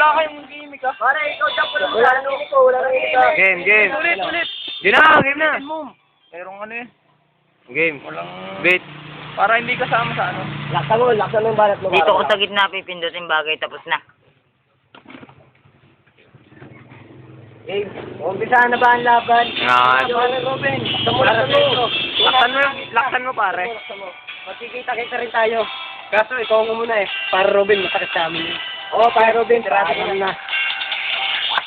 Wala kayong gimmick ah. Pare, ikaw dyan po lang. Wala nang gimmick ko, wala nang gimmick. Game. Ulit. Game na, game na. Mayroong ano eh. Game. Walang... Bait. Para hindi kasama sa ano. Laksan mo yung balat mo. Dito ko sa gitna pipindutin bagay tapos na. Game, umpisa na ba ang laban? Yan. Pare Robin, Laksan mo pare. Magkikita-kita rin tayo. Kaso ikaw nga muna eh. Pare Robin, masakit sa amin yun. Oo, Pare Robin, tirato ka na.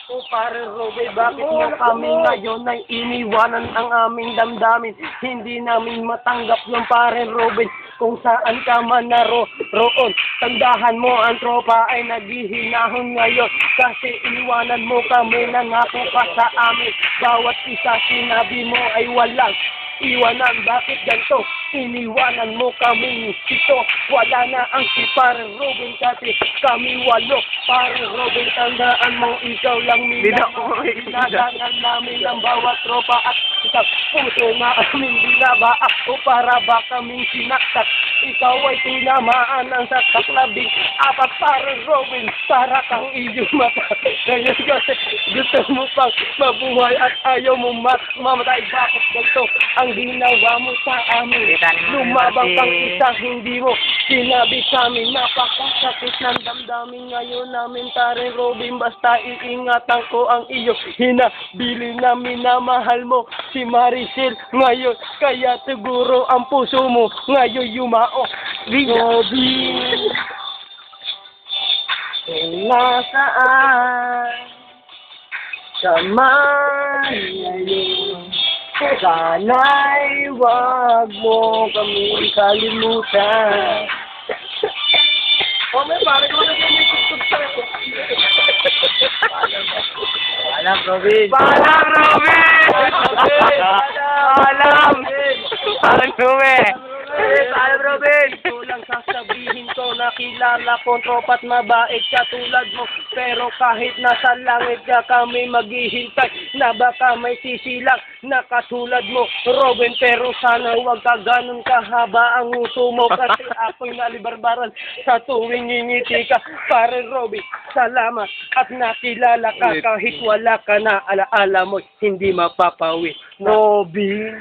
Oh, Pare Robin, bakit nga kami ngayon ay iniwanan ang aming damdamin? Hindi namin matanggap yung Pare Robin kung saan ka man naroon. Tandahan mo, ang tropa ay naghihinahon ngayon kasi iniwanan mo kami, nangako ka sa amin. Bawat isa sinabi mo ay walang iwanan. Bakit ganito? Iniwanan mo kami ito. Wala na ang si Pare Robin kasi kami walo. Pare Robin, tandaan mo, ikaw lang ninadangan namin ang bawat tropa at ikaw puso na aming binabaak o para ba kaming sinaksak. Ikaw ay tinamaan ng saksak labing apat. Pare Robin, para kang iyong mata. Ngayon kasi gusto mo pang mabuhay at ayaw mo mamatay. Bakit ganito ang ginawa mo sa amin? Lumabang kang isa, hindi mo sinabi sa amin. Napakasakit ng damdamin ngayon namin, Pare Robin. Basta iingatan ko ang iyo. Hinabili na minamahal mo si Maricel ngayon. Kaya siguro ang puso mo ngayon yumao. Robin, kung nasaan ka man ngayon, sana'y wag mo kami kalimutan. Oh, may pare ko na may tutug sa ako. Alam, Robin. Paalam, Robin! Paalam! Paalam, Robin! Alam, Robin. Ito lang sasabihin ko na kilala kong tropa't mabait katulad mo. Pero kahit nasa langit ka kami maghihintay na baka may sisilang na katulad mo, Robin. Pero sana huwag ka ganun kahaba ang uso mo kasi ako'y nalibarbaran sa tuwing ngingiti ka. Pare Robin, salamat at nakilala ka kahit wala ka na alaala mo, hindi mapapawi. Robin.